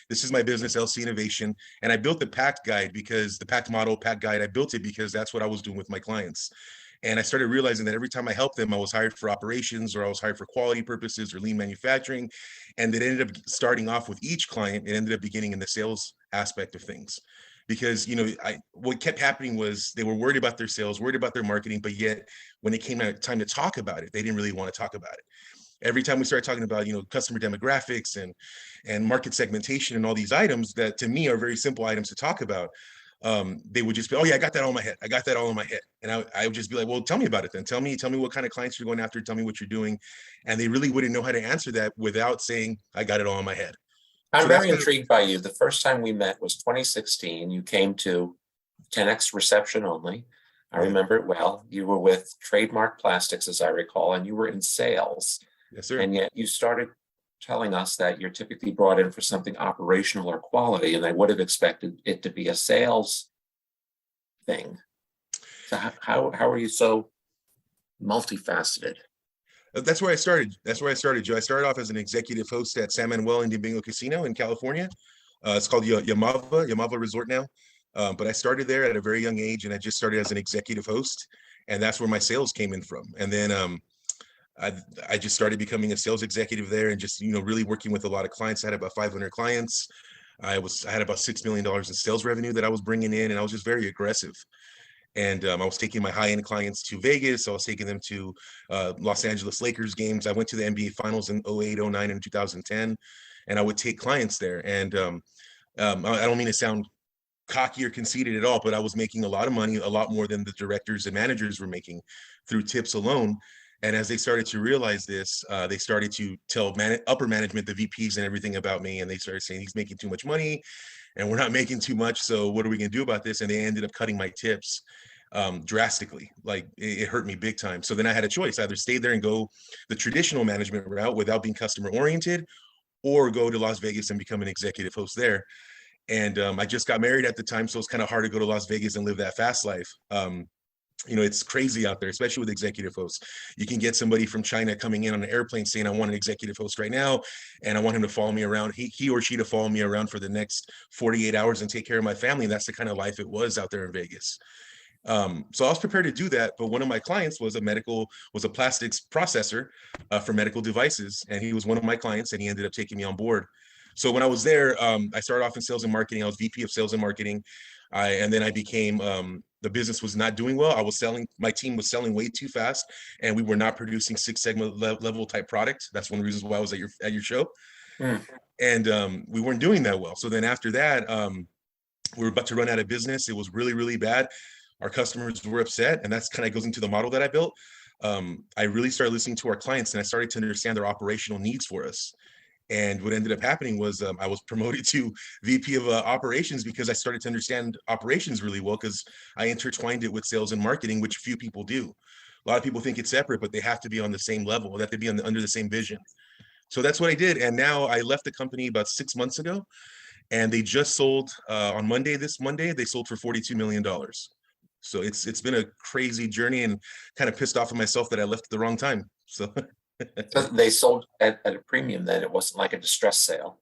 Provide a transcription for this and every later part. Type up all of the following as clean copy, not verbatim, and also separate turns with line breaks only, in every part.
This is my business, LC Innovation. And I built the PACT guide because the PACT model, PACT guide, I built it because that's what I was doing with my clients. And I started realizing that every time I helped them, I was hired for operations, or I was hired for quality purposes or lean manufacturing. And it ended up starting off with each client. It ended up beginning in the sales aspect of things. Because, what kept happening was they were worried about their sales, worried about their marketing, but yet when it came time to talk about it, they didn't really want to talk about it. Every time we started talking about, customer demographics and market segmentation and all these items that to me are very simple items to talk about, they would just be, oh yeah, I got that all in my head. I got that all in my head. And I would just be like, well, tell me about it then. Tell me what kind of clients you're going after. Tell me what you're doing. And they really wouldn't know how to answer that without saying, I got it all in my head.
I'm very intrigued by you. The first time we met was 2016. You came to 10X reception only. I remember it well. You were with Trademark Plastics, as I recall, and you were in sales.
Yes, sir.
And yet you started telling us that you're typically brought in for something operational or quality, and I would have expected it to be a sales thing. So how are you so multifaceted?
That's where I started. Joe. I started off as an executive host at San Manuel Indian Bingo Casino in California. It's called Yamava Resort now. But I started there at a very young age, and I just started as an executive host, and that's where my sales came in from. And then I just started becoming a sales executive there, and just really working with a lot of clients. I had about 500 clients. I had about $6 million in sales revenue that I was bringing in, and I was just very aggressive. And I was taking my high-end clients to Vegas. I was taking them to Los Angeles Lakers games. I went to the NBA Finals in 08, 09, and 2010, and I would take clients there. And I don't mean to sound cocky or conceited at all, but I was making a lot of money, a lot more than the directors and managers were making through tips alone. And as they started to realize this, they started to tell upper management, the VPs and everything about me. And they started saying, he's making too much money and we're not making too much. So what are we going to do about this? And they ended up cutting my tips drastically. Like it hurt me big time. So then I had a choice: either stay there and go the traditional management route without being customer oriented, or go to Las Vegas and become an executive host there. And I just got married at the time, so it's kind of hard to go to Las Vegas and live that fast life. It's crazy out there, especially with executive hosts. You can get somebody from China coming in on an airplane saying, I want an executive host right now, and I want him to follow me around, he or she to follow me around for the next 48 hours and take care of my family. And that's the kind of life it was out there in Vegas. So I was prepared to do that, but one of my clients was a plastics processor for medical devices, and he was one of my clients, and he ended up taking me on board. So when I was there, I started off in sales and marketing. I was VP of sales and marketing, and then I became the business was not doing well. My team was selling way too fast, and we were not producing Six Sigma level type product. That's one of the reasons why I was at your show. And we weren't doing that well. So then after that, we were about to run out of business. It was really, really bad. Our customers were upset, and that's kind of goes into the model that I built. I really started listening to our clients, and I started to understand their operational needs for us. And what ended up happening was I was promoted to VP of operations because I started to understand operations really well, because I intertwined it with sales and marketing, which few people do. A lot of people think it's separate, but they have to be on the same level. They have to be under the same vision. So that's what I did. And now I left the company about 6 months ago, and they just sold on this Monday, they sold for $42 million. So it's been a crazy journey, and kind of pissed off at myself that I left at the wrong time. So
they sold at a premium then. It wasn't like a distress sale.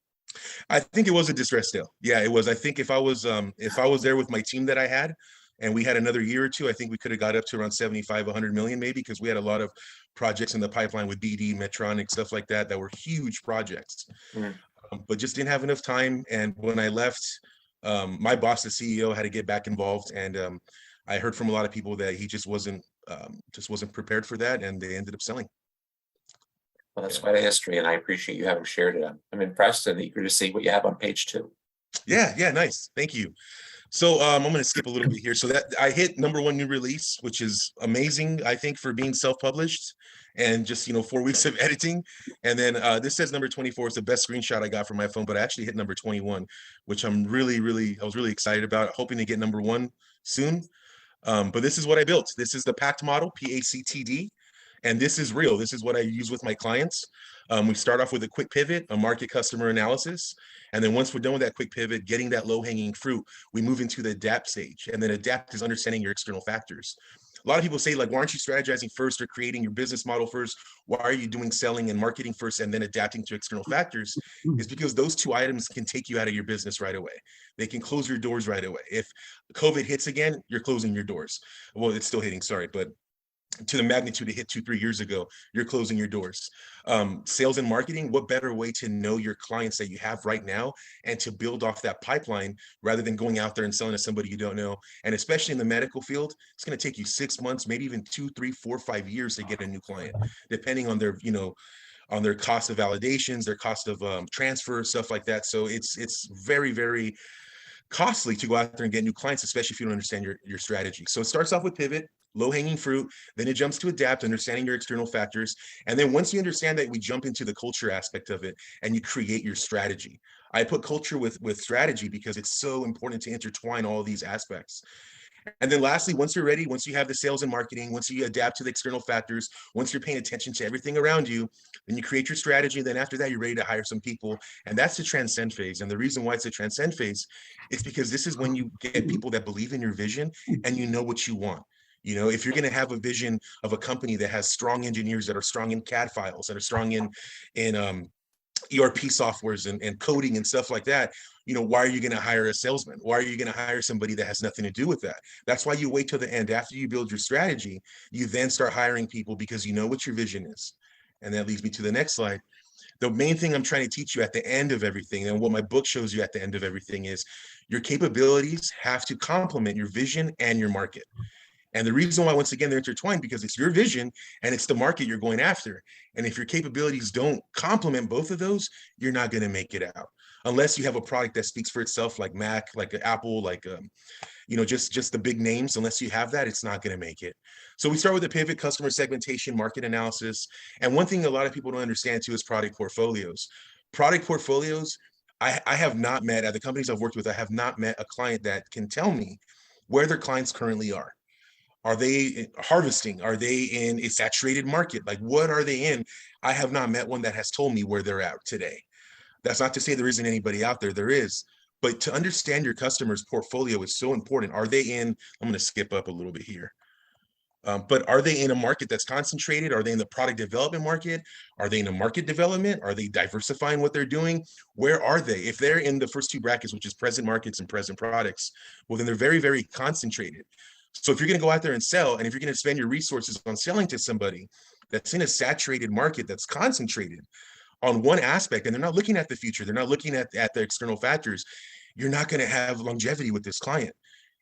I think it was a distress sale. Yeah, it was. I think if I was there with my team that I had, and we had another year or two, I think we could have got up to around 75, 100 million maybe, because we had a lot of projects in the pipeline with BD, Medtronic, stuff like that were huge projects. But just didn't have enough time. And when I left, my boss, the CEO, had to get back involved, and I heard from a lot of people that he just wasn't prepared for that, and they ended up selling.
Well, that's quite a history, and I appreciate you having shared it. I'm impressed and eager to see what you have on page 2.
Yeah, nice. Thank you. So I'm going to skip a little bit here. So that I hit #1 new release, which is amazing, I think, for being self-published and just 4 weeks of editing. And then this says number 24. It's the best screenshot I got from my phone, but I actually hit number 21, which I was really excited about, hoping to get #1 soon. But this is what I built. This is the PACT model, PACTD. And this is real. This is what I use with my clients. We start off with a quick pivot, a market customer analysis. And then once we're done with that quick pivot, getting that low hanging fruit, we move into the adapt stage. And then adapt is understanding your external factors. a lot of people say, like, why aren't you strategizing first or creating your business model first? Why are you doing selling and marketing first and then adapting to external factors? Is because those two items can take you out of your business right away. They can close your doors right away. If COVID hits again, you're closing your doors. Well, it's still hitting, sorry, but to the magnitude it hit 2-3 years ago, you're closing your doors. Sales and marketing, what better way to know your clients that you have right now and to build off that pipeline rather than going out there and selling to somebody you don't know? And especially in the medical field, it's going to take you 6 months, maybe even 2, 3, 4, 5 years to get a new client, depending on their, on their cost of validations, their cost of transfer, stuff like that. So it's very, very costly to go out there and get new clients, especially if you don't understand your strategy. So it starts off with pivot, low hanging fruit, then it jumps to adapt, understanding your external factors. And then once you understand that, we jump into the culture aspect of it and you create your strategy. I put culture with strategy because it's so important to intertwine all these aspects. And then lastly, once you're ready, once you have the sales and marketing, once you adapt to the external factors, once you're paying attention to everything around you, then you create your strategy. Then after that, you're ready to hire some people. And that's the transcend phase. And the reason why it's a transcend phase is because this is when you get people that believe in your vision and you know what you want. If you're going to have a vision of a company that has strong engineers that are strong in CAD files, that are strong in ERP softwares and coding and stuff like that, why are you going to hire a salesman? Why are you going to hire somebody that has nothing to do with that? That's why you wait till the end. After you build your strategy, you then start hiring people because you know what your vision is. And that leads me to the next slide. The main thing I'm trying to teach you at the end of everything, and what my book shows you at the end of everything, is your capabilities have to complement your vision and your market. And the reason why, once again, they're intertwined, because it's your vision and it's the market you're going after. And if your capabilities don't complement both of those, you're not going to make it out. Unless you have a product that speaks for itself, like Mac, like Apple, like, just the big names. Unless you have that, it's not going to make it. So we start with the pivot, customer segmentation, market analysis. And one thing a lot of people don't understand too is product portfolios. Product portfolios, I have not met, at the companies I've worked with, I have not met a client that can tell me where their clients currently are. Are they harvesting? Are they in a saturated market? Like, what are they in? I have not met one that has told me where they're at today. That's not to say there isn't anybody out there. There is. But to understand your customer's portfolio is so important. Are they in, I'm going to skip up a little bit here. But are they in a market that's concentrated? Are they in the product development market? Are they in a market development? Are they diversifying what they're doing? Where are they? If they're in the first two brackets, which is present markets and present products, well, then they're very, very concentrated. So if you're going to go out there and sell, and if you're going to spend your resources on selling to somebody that's in a saturated market, that's concentrated on one aspect, and they're not looking at the future, they're not looking at the external factors, you're not going to have longevity with this client.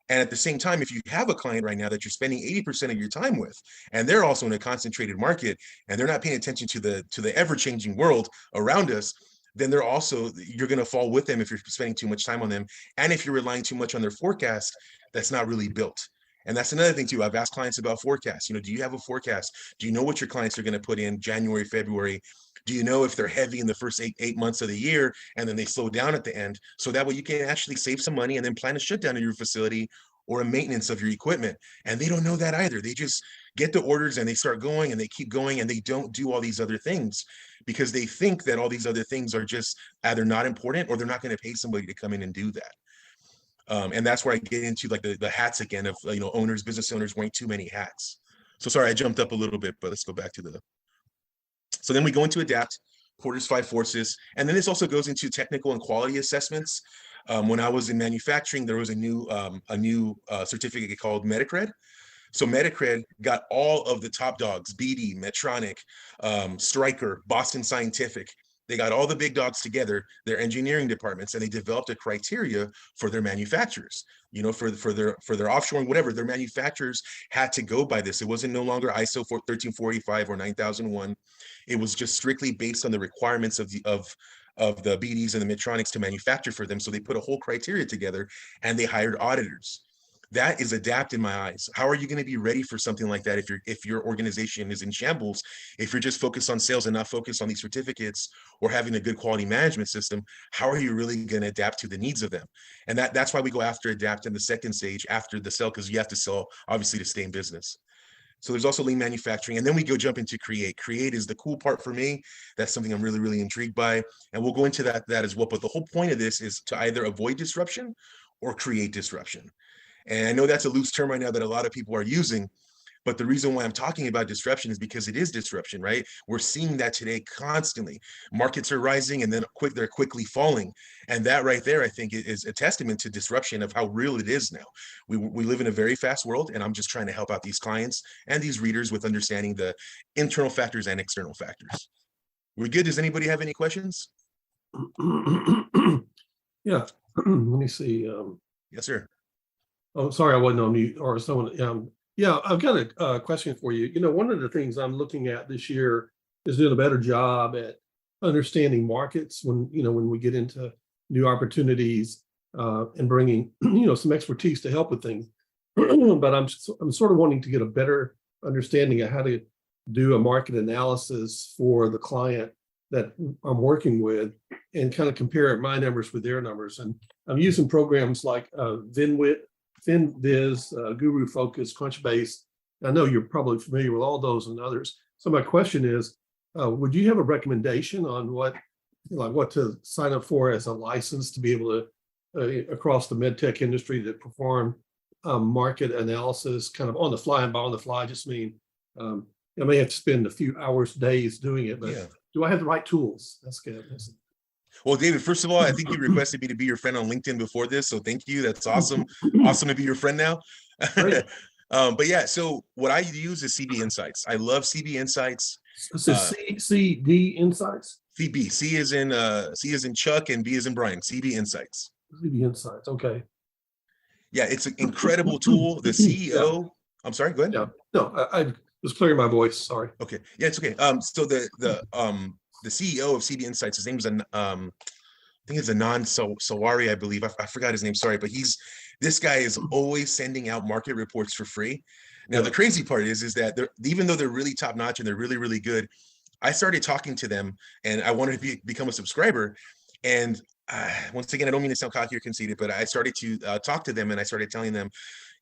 And at the same time, if you have a client right now that you're spending 80% of your time with, and they're also in a concentrated market, and they're not paying attention to the ever-changing world around us, then you're going to fall with them if you're spending too much time on them. And if you're relying too much on their forecast, that's not really built. And that's another thing too. I've asked clients about forecasts. Do you have a forecast? Do you know what your clients are going to put in January, February? Do you know if they're heavy in the first eight months of the year and then they slow down at the end? So that way you can actually save some money and then plan a shutdown of your facility or a maintenance of your equipment. And they don't know that either. They just get the orders and they start going and they keep going and they don't do all these other things because they think that all these other things are just either not important or they're not going to pay somebody to come in and do that. And that's where I get into like the hats again of, business owners wearing too many hats. So sorry, I jumped up a little bit, but let's go back to so then we go into adapt, Porter's 5 forces. And then this also goes into technical and quality assessments. When I was in manufacturing, there was a new certificate called Medicred. So Medicred got all of the top dogs, BD, Medtronic, Stryker, Boston Scientific. They got all the big dogs together, their engineering departments, and they developed a criteria for their manufacturers. For their offshoring, whatever, their manufacturers had to go by this. It wasn't no longer ISO 13485 or 9001. It was just strictly based on the requirements of the BDs and the Medtronics to manufacture for them. So they put a whole criteria together and they hired auditors. That is adapt in my eyes. How are you going to be ready for something like that if your organization is in shambles? If you're just focused on sales and not focused on these certificates or having a good quality management system, how are you really going to adapt to the needs of them? And that's why we go after adapt in the second stage after the sell, because you have to sell obviously to stay in business. So there's also lean manufacturing. And then we jump into create. Create is the cool part for me. That's something I'm really, really intrigued by. And we'll go into that as well. But the whole point of this is to either avoid disruption or create disruption. And I know that's a loose term right now that a lot of people are using, But the reason why I'm talking about disruption is because it is disruption, right? We're seeing that today constantly. Markets are rising and then they're quickly falling. And that right there, I think, is a testament to disruption of how real it is now. We live in a very fast world, and I'm just trying to help out these clients and these readers with understanding the internal factors and external factors. We're good. Does anybody have any questions?
Yeah, let me see.
Yes, sir.
Oh, sorry, I wasn't on mute, or someone. Yeah, I've got a question for you. One of the things I'm looking at this year is doing a better job at understanding markets when we get into new opportunities and bringing some expertise to help with things. But I'm sort of wanting to get a better understanding of how to do a market analysis for the client that I'm working with and kind of compare my numbers with their numbers. And I'm using programs like FinViz, Guru Focus, Crunchbase. I know you're probably familiar with all those and others. So my question is, would you have a recommendation on what to sign up for as a license to be able to, across the med tech industry, to perform market analysis kind of on the fly? And by on the fly, I just mean I may have to spend a few hours, days doing it, but yeah. Do I have the right tools? That's good.
Well, David, first of all, I think you requested me to be your friend on LinkedIn before this, so thank you. That's awesome. Awesome to be your friend now. But yeah, so what I use is CB Insights. I love CB Insights.
So CD Insights?
CB. C is in Chuck and B is in Bryan. CB Insights.
CB Insights. Okay.
Yeah, it's an incredible tool. The CEO. Yeah. I'm sorry. Go ahead.
Yeah. No, I was clearing my voice. Sorry.
Okay. Yeah, it's okay. So the CEO of CB Insights, his name is I think it's Anand Sawari, I believe. I forgot his name. Sorry, but this guy is always sending out market reports for free. Now, the crazy part is that even though they're really top notch and they're really, really good, I started talking to them and I wanted to become a subscriber. And once again, I don't mean to sound cocky or conceited, but I started to talk to them and I started telling them,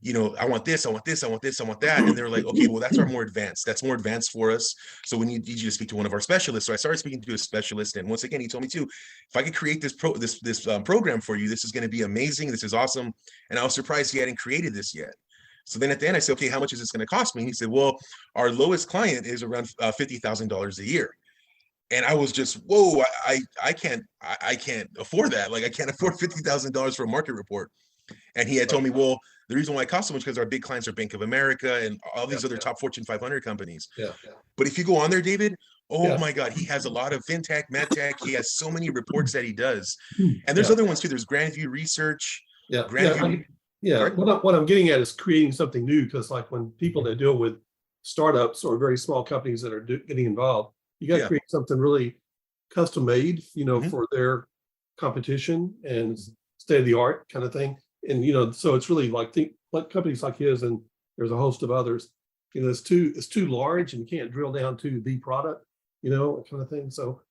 I want this, I want this, I want this, I want that. And they're like, okay, well, that's more advanced. That's more advanced for us. So we need you to speak to one of our specialists. So I started speaking to a specialist. And once again, he told me too, if I could create this program for you, this is going to be amazing. This is awesome. And I was surprised he hadn't created this yet. So then at the end, I said, okay, how much is this going to cost me? And he said, well, our lowest client is around $50,000 a year. And I was just, whoa, I can't afford that. Like I can't afford $50,000 for a market report. And he had told me, well, the reason why it costs so much because our big clients are Bank of America and all these other top Fortune 500 companies. Yeah. But if you go on there, David, my God, he has a lot of fintech, medtech. He has so many reports that he does. And there's other ones too. There's Grandview Research.
What I'm getting at is creating something new, because like when people that deal with startups or very small companies that are getting involved, you got to create something really custom made, for their competition and state of the art kind of thing. And, so it's really like companies like his, and there's a host of others, it's too large and you can't drill down to the product, kind of thing. So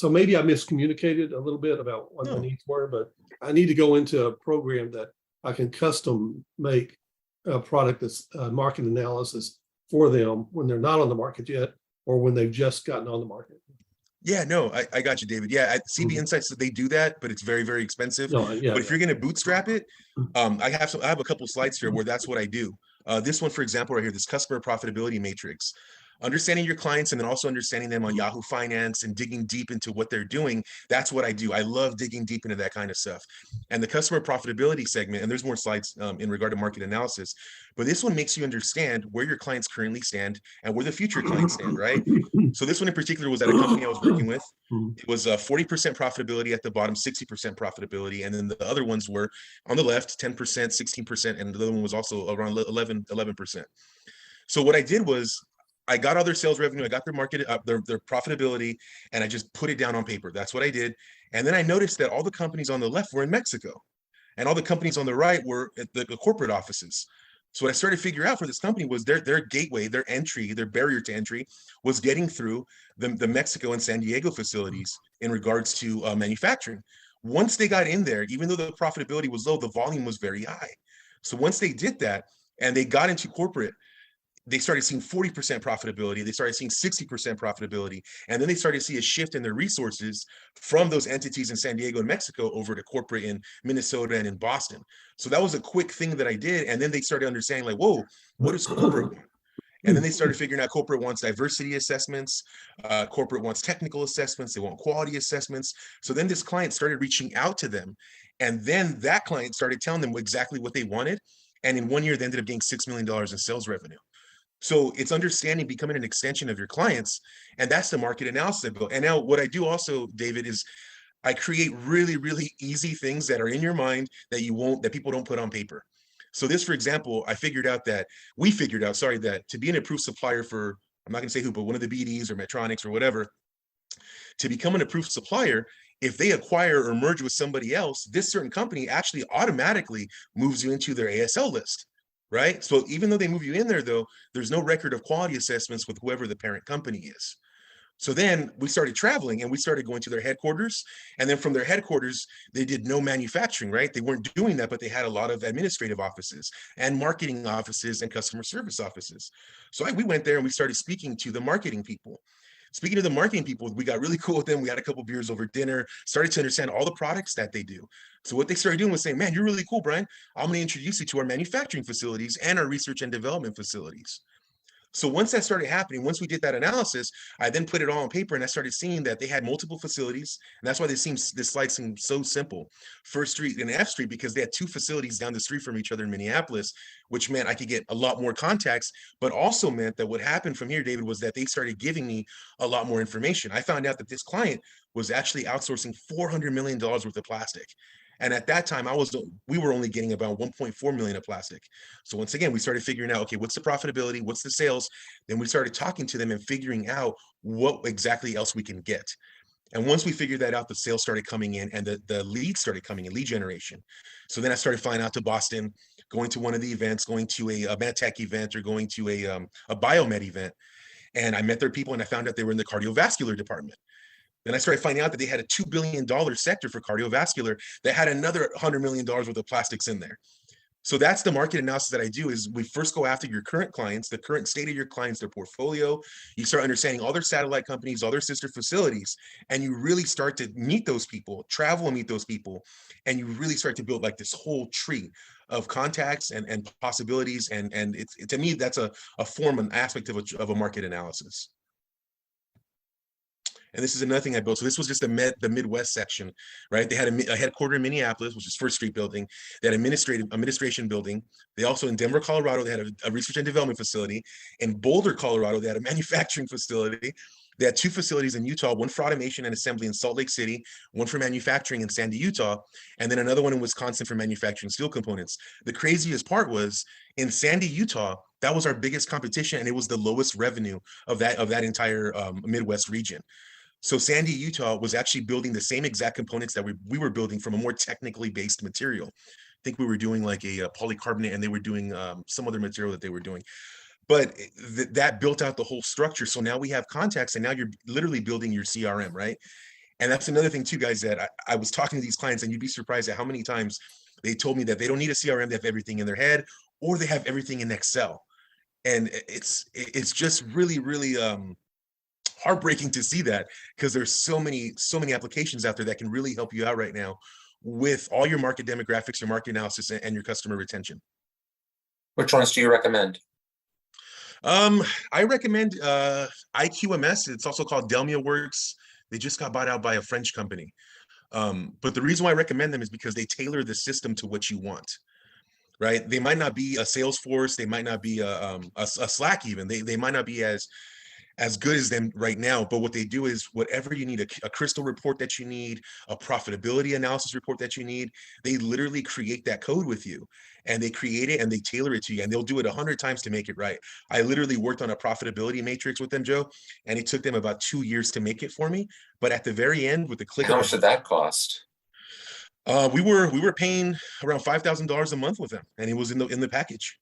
maybe I miscommunicated a little bit about what my needs were, but I need to go into a program that I can custom make a product that's market analysis for them when they're not on the market yet, or when they've just gotten on the market.
Yeah, no, I got you, David. Yeah, at CB Insights, they do that, but it's very, very expensive. But if you're going to bootstrap it, I have a couple of slides here where that's what I do. This one, for example, right here, this customer profitability matrix. Understanding your clients and then also understanding them on Yahoo Finance and digging deep into what they're doing. That's what I do. I love digging deep into that kind of stuff. And the customer profitability segment, and there's more slides in regard to market analysis, but this one makes you understand where your clients currently stand and where the future clients stand, right? So this one in particular was at a company I was working with. It was 40% profitability at the bottom, 60% profitability. And then the other ones were on the left, 10%, 16%. And the other one was also around 11%. So what I did was, I got all their sales revenue, I got their market, their profitability, and I just put it down on paper. That's what I did. And then I noticed that all the companies on the left were in Mexico, and all the companies on the right were at the corporate offices. So what I started to figure out for this company was their gateway, their entry, their barrier to entry was getting through the Mexico and San Diego facilities in regards to manufacturing. Once they got in there, even though the profitability was low, the volume was very high. So once they did that and they got into corporate, they started seeing 40% profitability. They started seeing 60% profitability. And then they started to see a shift in their resources from those entities in San Diego and Mexico over to corporate in Minnesota and in Boston. So that was a quick thing that I did. And then they started understanding like, whoa, what is corporate? And then they started figuring out corporate wants diversity assessments, corporate wants technical assessments, they want quality assessments. So then this client started reaching out to them. And then that client started telling them exactly what they wanted. And in 1 year, they ended up getting $6 million in sales revenue. So it's understanding, becoming an extension of your clients. And that's the market analysis I built. And now what I do also, David, is I create really, really easy things that are in your mind that people don't put on paper. So this, for example, we figured out, that to be an approved supplier for, I'm not gonna say who, but one of the BDs or Medtronics or whatever, to become an approved supplier, if they acquire or merge with somebody else, this certain company actually automatically moves you into their ASL list, right? So even though they move you in there though, there's no record of quality assessments with whoever the parent company is. So then we started traveling and we started going to their headquarters. And then from their headquarters, they did no manufacturing, right? They weren't doing that, but they had a lot of administrative offices and marketing offices and customer service offices. So we went there and we started speaking to the marketing people. Speaking to the marketing people, we got really cool with them. We had a couple beers over dinner, started to understand all the products that they do. So what they started doing was saying, man, you're really cool, Bryan. I'm going to introduce you to our manufacturing facilities and our research and development facilities. So once that started happening, once we did that analysis, I then put it all on paper and I started seeing that they had multiple facilities. And that's why this slide seems so simple. First Street and F Street, because they had two facilities down the street from each other in Minneapolis, which meant I could get a lot more contacts, but also meant that what happened from here, David, was that they started giving me a lot more information. I found out that this client was actually outsourcing $400 million worth of plastic. And at that time, we were only getting about 1.4 million of plastic. So once again, we started figuring out, okay, what's the profitability? What's the sales? Then we started talking to them and figuring out what exactly else we can get. And once we figured that out, the sales started coming in and the leads started coming in, lead generation. So then I started flying out to Boston, going to one of the events, going to a MedTech event or going to a biomed event. And I met their people and I found out they were in the cardiovascular department. Then I started finding out that they had a $2 billion sector for cardiovascular that had another $100 million worth of plastics in there. So that's the market analysis that I do, is we first go after your current clients, the current state of your clients, their portfolio. You start understanding all their satellite companies, all their sister facilities, and you really start to meet those people, travel and meet those people, and you really start to build like this whole tree of contacts and possibilities. And to me, that's a form, an aspect of a market analysis. And this is another thing I built. So this was just the Midwest section, right? They had a headquarter in Minneapolis, which is First Street building. They had administration building. They also, in Denver, Colorado, they had a research and development facility. In Boulder, Colorado, they had a manufacturing facility. They had two facilities in Utah, one for automation and assembly in Salt Lake City, one for manufacturing in Sandy, Utah, and then another one in Wisconsin for manufacturing steel components. The craziest part was in Sandy, Utah, that was our biggest competition, and it was the lowest revenue of that entire Midwest region. So Sandy, Utah was actually building the same exact components that we were building from a more technically based material. I think we were doing like a polycarbonate, and they were doing some other material that they were doing. But that built out the whole structure. So now we have contacts, and now you're literally building your CRM, right? And that's another thing too, guys, that I was talking to these clients, and you'd be surprised at how many times they told me that they don't need a CRM, they have everything in their head, or they have everything in Excel. And it's just really, really heartbreaking to see that, because there's so many applications out there that can really help you out right now with all your market demographics, your market analysis, and your customer retention.
Which ones do you recommend?
I recommend IQMS. It's also called Delmia Works. They just got bought out by a French company. But the reason why I recommend them is because they tailor the system to what you want. Right? They might not be a Salesforce. They might not be a Slack even. They might not be as good as them right now, but what they do is whatever you need, a crystal report that you need, a profitability analysis report that you need, they literally create that code with you, and they create it and they tailor it to you, and they'll do it 100 times to make it right. I literally worked on a profitability matrix with them, Joe, and it took them about 2 years to make it for me. But at the very end, with the click,
how much did that cost?
We were paying around $5,000 a month with them, and it was in the package.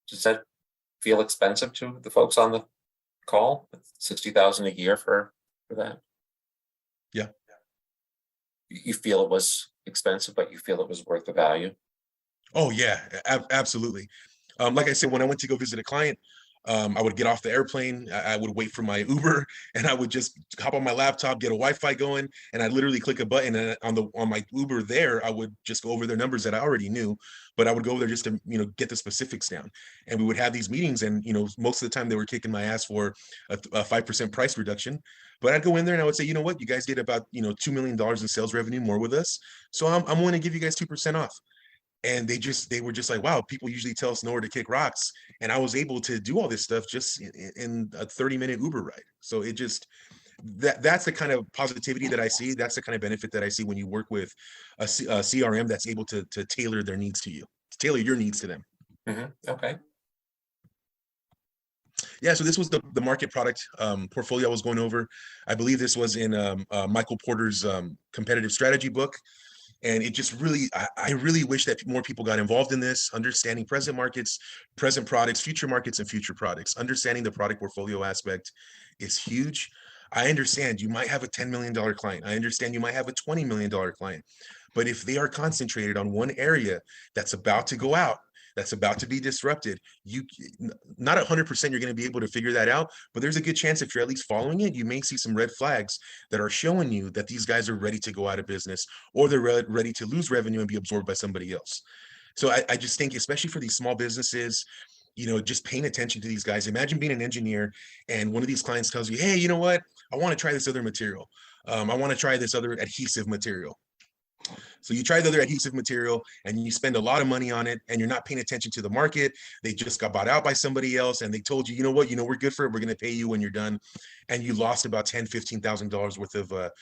Does that feel expensive to the folks on the call? $60,000 a year for that?
Yeah.
You feel it was expensive, but you feel it was worth the value?
Oh yeah, absolutely. Like I said, when I went to go visit a client, I would get off the airplane, I would wait for my Uber, and I would just hop on my laptop, get a Wi-Fi going, and I'd literally click a button, and on my Uber there, I would just go over their numbers that I already knew, but I would go over there just to, get the specifics down. And we would have these meetings, and, most of the time they were kicking my ass for a 5% price reduction. But I'd go in there and I would say, you know what, you guys did about, $2 million in sales revenue more with us. So I'm willing to give you guys 2% off. And they were just like, wow, people usually tell us nowhere to kick rocks. And I was able to do all this stuff just in a 30-minute Uber ride. So it just, that's the kind of positivity that I see. That's the kind of benefit that I see when you work with a CRM that's able to tailor their needs to you, tailor your needs to them.
Okay.
Yeah, so this was the market product portfolio I was going over. I believe this was in Michael Porter's competitive strategy book. And it just really, I really wish that more people got involved in this, understanding present markets, present products, future markets, and future products. Understanding the product portfolio aspect is huge. I understand you might have a $10 million client. I understand you might have a $20 million client. But if they are concentrated on one area that's about to go out, that's about to be disrupted, you not 100% you're going to be able to figure that out, but there's a good chance if you're at least following it, you may see some red flags that are showing you that these guys are ready to go out of business, or they're ready to lose revenue and be absorbed by somebody else. So I just think, especially for these small businesses, just paying attention to these guys. Imagine being an engineer and one of these clients tells you, hey, you know what, I want to try this other material. I want to try this other adhesive material. So you try the other adhesive material and you spend a lot of money on it, and you're not paying attention to the market. They just got bought out by somebody else, and they told you, you know what, we're good for it. We're going to pay you when you're done. And you lost about $10,000, $15,000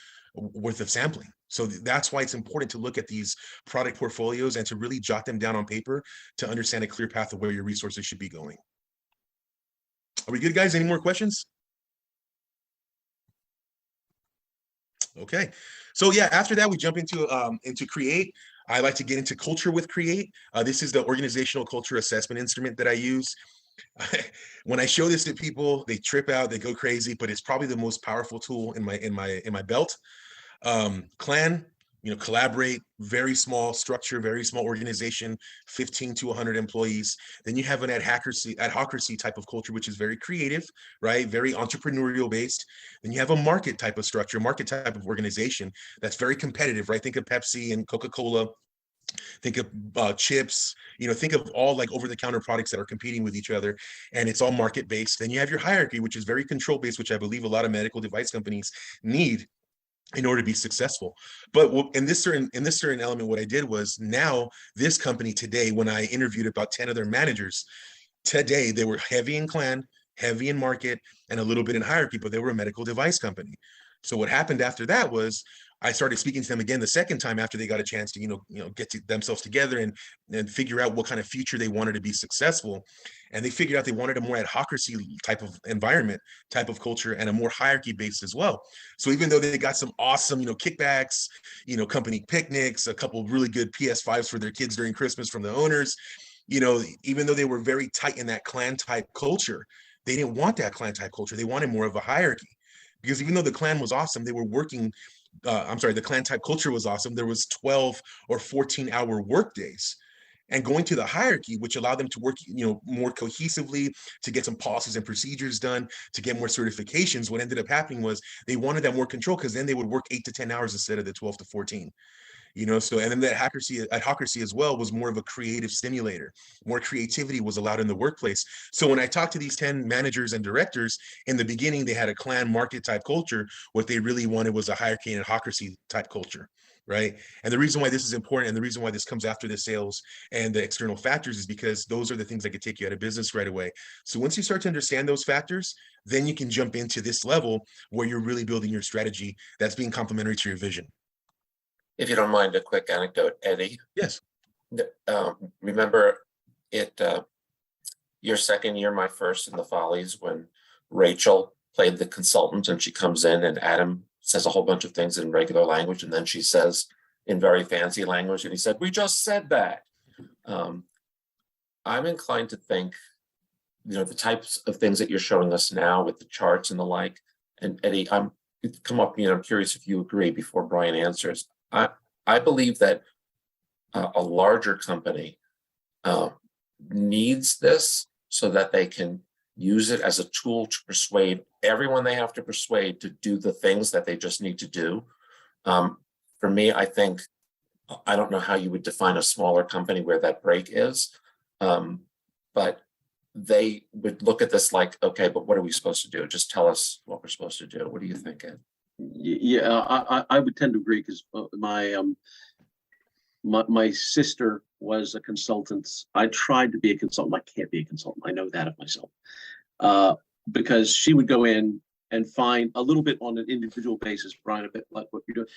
worth of sampling. So that's why it's important to look at these product portfolios and to really jot them down on paper to understand a clear path of where your resources should be going. Are we good, guys? Any more questions? Okay. So yeah, after that, we jump into Create. I like to get into culture with Create. This is the organizational culture assessment instrument that I use. When I show this to people, they trip out, they go crazy, but it's probably the most powerful tool in my belt. Clan, collaborate, very small structure, very small organization, 15 to 100 employees. Then you have an adhocracy type of culture, which is very creative, right? Very entrepreneurial based. Then you have a market type of structure, market type of organization that's very competitive, right? Think of Pepsi and Coca-Cola. Think of chips, think of all like over-the-counter products that are competing with each other, and it's all market-based. Then you have your hierarchy, which is very control-based, which I believe a lot of medical device companies need in order to be successful. But in this certain element, what I did was, now this company today, when I interviewed about 10 of their managers today, they were heavy in clan, heavy in market, and a little bit in hierarchy, but they were a medical device company. So what happened after that was I started speaking to them again the second time after they got a chance to, get themselves together and figure out what kind of future they wanted to be successful. And they figured out they wanted a more adhocracy type of environment, type of culture, and a more hierarchy based as well. So even though they got some awesome, kickbacks, company picnics, a couple of really good PS5s for their kids during Christmas from the owners, even though they were very tight in that clan type culture, they didn't want that clan type culture. They wanted more of a hierarchy, because even though the clan was awesome, they were working. The clan type culture was awesome. There was 12 or 14-hour work days, and going to the hierarchy, which allowed them to work, more cohesively, to get some policies and procedures done, to get more certifications. What ended up happening was they wanted that more control, because then they would work 8 to 10 hours instead of the 12 to 14. So, and then that adhocracy as well was more of a creative stimulator. More creativity was allowed in the workplace. So when I talked to these 10 managers and directors, in the beginning, they had a clan market type culture. What they really wanted was a hierarchy and adhocracy type culture, right? And the reason why this is important, and the reason why this comes after the sales and the external factors, is because those are the things that could take you out of business right away. So once you start to understand those factors, then you can jump into this level where you're really building your strategy that's being complementary to your vision.
If you don't mind, a quick anecdote, Eddie.
Yes.
Remember your second year, my first in the Follies, when Rachel played the consultant and she comes in and Adam says a whole bunch of things in regular language, and then she says in very fancy language, and he said, "We just said that." I'm inclined to think, the types of things that you're showing us now with the charts and the like, and Eddie, I'm curious if you agree before Bryan answers. I believe that a larger company needs this so that they can use it as a tool to persuade everyone they have to persuade to do the things that they just need to do. For me, I think, I don't know how you would define a smaller company where that break is, but they would look at this like, okay, but what are we supposed to do? Just tell us what we're supposed to do. What do you think, Ed?
Yeah, I would tend to agree, because my sister was a consultant. I tried to be a consultant. I can't be a consultant. I know that of myself, because she would go in and find a little bit on an individual basis, Brian, a bit like what you're doing.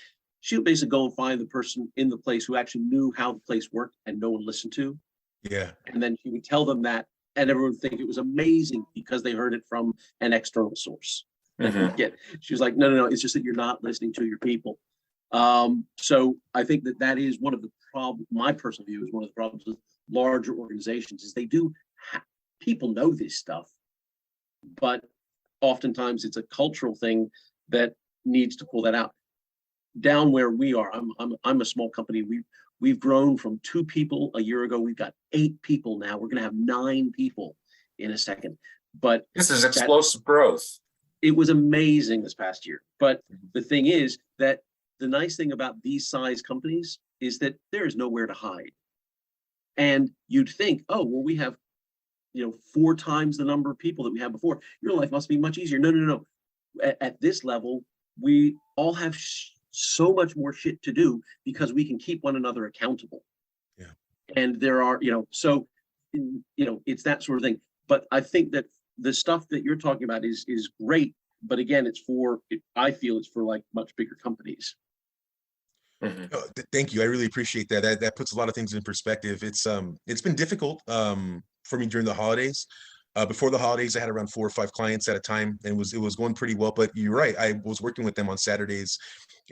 She would basically go and find the person in the place who actually knew how the place worked and no one listened to.
Yeah.
And then she would tell them that, and everyone would think it was amazing because they heard it from an external source. Yeah, she was like, no, it's just that you're not listening to your people. So I think that is one of the problems. My personal view is one of the problems with larger organizations is they do people know this stuff, but oftentimes it's a cultural thing that needs to pull that out. Down where we are, I'm a small company. We've grown from 2 people a year ago. We've got 8 people now. We're going to have 9 people in a second. But
this is explosive growth.
It was amazing this past year. But the thing is that the nice thing about these size companies is that there is nowhere to hide. And you'd think, oh, well, we have, 4 times the number of people that we had before. Your life must be much easier. No. At this level, we all have so much more shit to do because we can keep one another accountable.
Yeah. And
there are, so, it's that sort of thing. But I think that the stuff that you're talking about is great. But again, I feel it's for like much bigger companies.
Oh, thank you. I really appreciate that. That puts a lot of things in perspective. It's been difficult for me during the holidays. Before the holidays, I had around 4 or 5 clients at a time, and it was going pretty well. But you're right, I was working with them on Saturdays